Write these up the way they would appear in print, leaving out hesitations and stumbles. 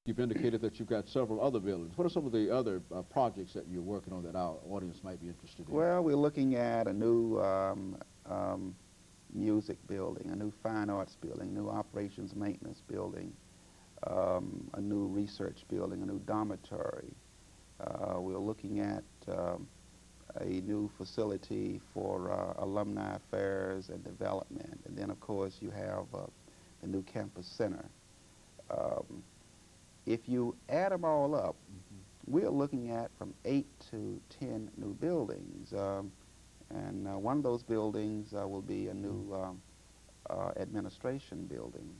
You've indicated that you've got several other buildings. What are some of the other projects that you're working on that our audience might be interested in? Well, we're looking at a new music building, a new fine arts building, new operations maintenance building, a new research building, a new dormitory. We're looking at a new facility for alumni affairs and development. And then, of course, you have the new campus center. If you add them all up, we're looking at from 8 to 10 new buildings. And one of those buildings will be a new administration building.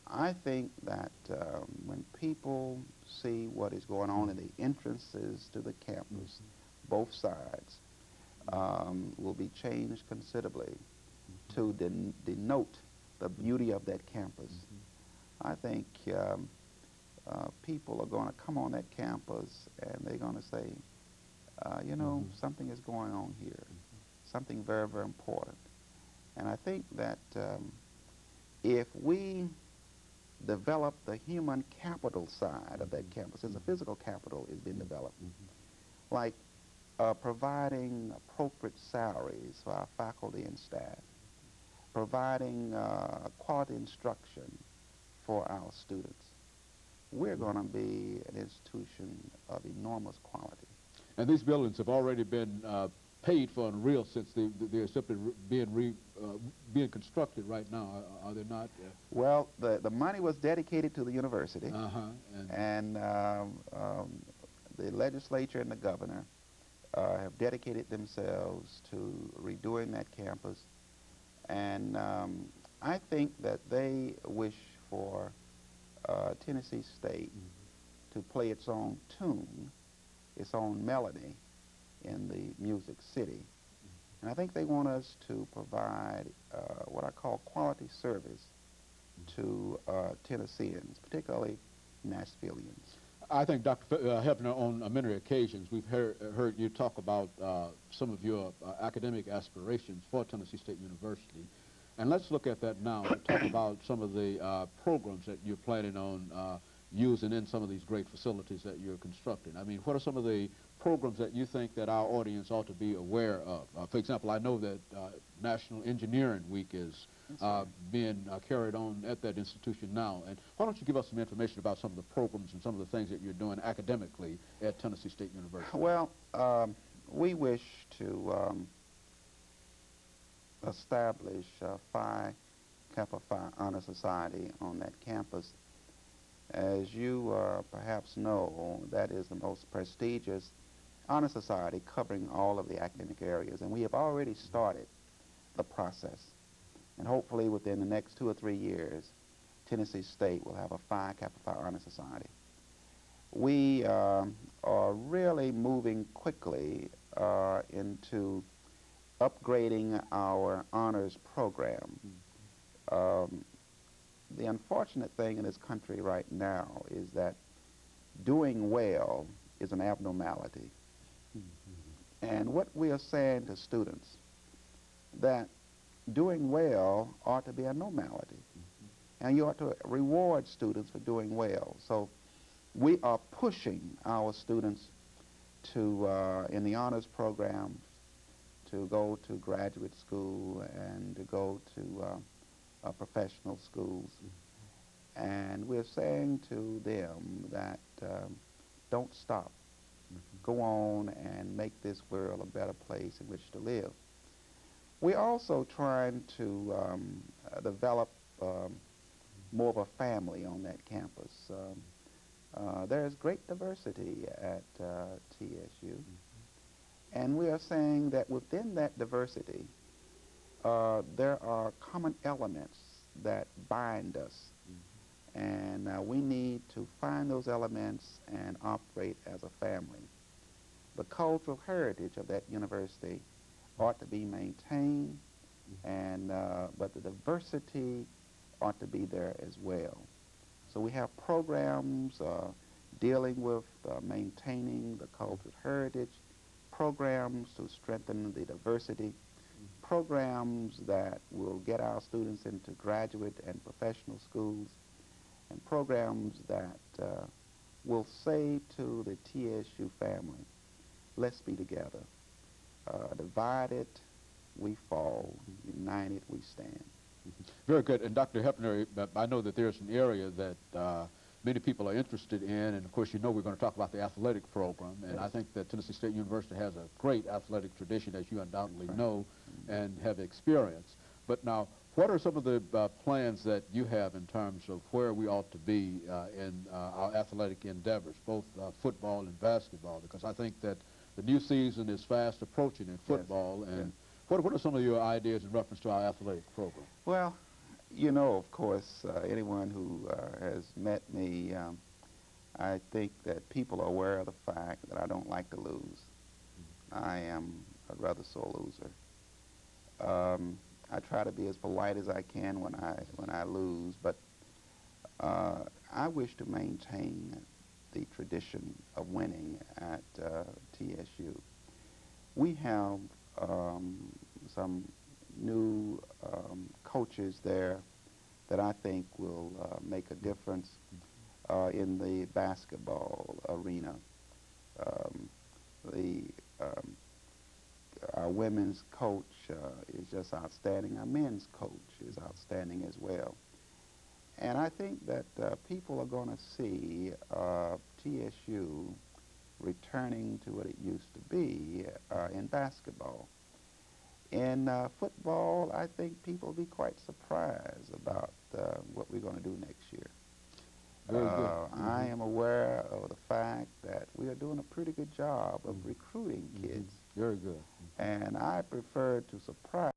I think that when people see what is going on in the entrances to the campus, both sides, will be changed considerably to denote the beauty of that campus. I think people are going to come on that campus and they're going to say, you know, something is going on here, something very, very important. And I think that if we develop the human capital side of that campus, as a physical capital is being developed, like providing appropriate salaries for our faculty and staff, providing quality instruction for our students, we're going to be an institution of enormous quality. And these buildings have already been paid for in real sense. They're simply being constructed right now, are they not? Well, the money was dedicated to the university, and the legislature and the governor have dedicated themselves to redoing that campus. And I think that they wish for Tennessee State to play its own tune, its own melody in the music city. And I think they want us to provide what I call quality service to Tennesseans, particularly Nashvilleians. I think, Dr. Hefner, on many occasions we've heard you talk about some of your academic aspirations for Tennessee State University. And let's look at that now and talk about some of the programs that you're planning on using in some of these great facilities that you're constructing. I mean, what are some of the programs that you think that our audience ought to be aware of? For example, I know that National Engineering Week is being carried on at that institution now. And why don't you give us some information about some of the programs and some of the things that you're doing academically at Tennessee State University? Well, we wish to establish Phi Kappa Phi Honor Society on that campus. As you perhaps know, that is the most prestigious honor society covering all of the academic areas, and we have already started the process. And hopefully within the next 2 or 3 years, Tennessee State will have a Phi Kappa Phi Honor Society. We are really moving quickly into upgrading our honors program. The unfortunate thing in this country right now is that doing well is an abnormality. And what we are saying to students, that doing well ought to be a normality. And you ought to reward students for doing well. So we are pushing our students to, in the honors program, to go to graduate school and to go to professional schools. And we're saying to them that don't stop. Go on and make this world a better place in which to live. We're also trying to develop more of a family on that campus. There's great diversity at TSU. And we are saying that within that diversity, there are common elements that bind us. And we need to find those elements and operate as a family. The cultural heritage of that university ought to be maintained, and but the diversity ought to be there as well. So we have programs dealing with maintaining the cultural heritage, programs to strengthen the diversity, programs that will get our students into graduate and professional schools, and programs that will say to the TSU family, let's be together. Divided, we fall. United, we stand. Very good. And Dr. Hefner, I know that there's an area that many people are interested in, and of course you know we're going to talk about the athletic program, and I think that Tennessee State University has a great athletic tradition, as you undoubtedly know and have experienced. But now, what are some of the plans that you have in terms of where we ought to be in our athletic endeavors, both football and basketball? Because I think that the new season is fast approaching in football, and what are some of your ideas in reference to our athletic program? Well, you know, of course, anyone who has met me, I think that people are aware of the fact that I don't like to lose. I am a rather sore loser. I try to be as polite as I can when I lose, but I wish to maintain the tradition of winning at TSU. We have some new coaches there that I think will make a difference in the basketball arena. Our women's coach is just outstanding. Our men's coach is outstanding as well. And I think that people are going to see TSU returning to what it used to be in basketball. In football, I think people will be quite surprised about what we're going to do next year. Very good. I am aware of the fact that we are doing a pretty good job of recruiting kids. Very good. And I prefer to surprise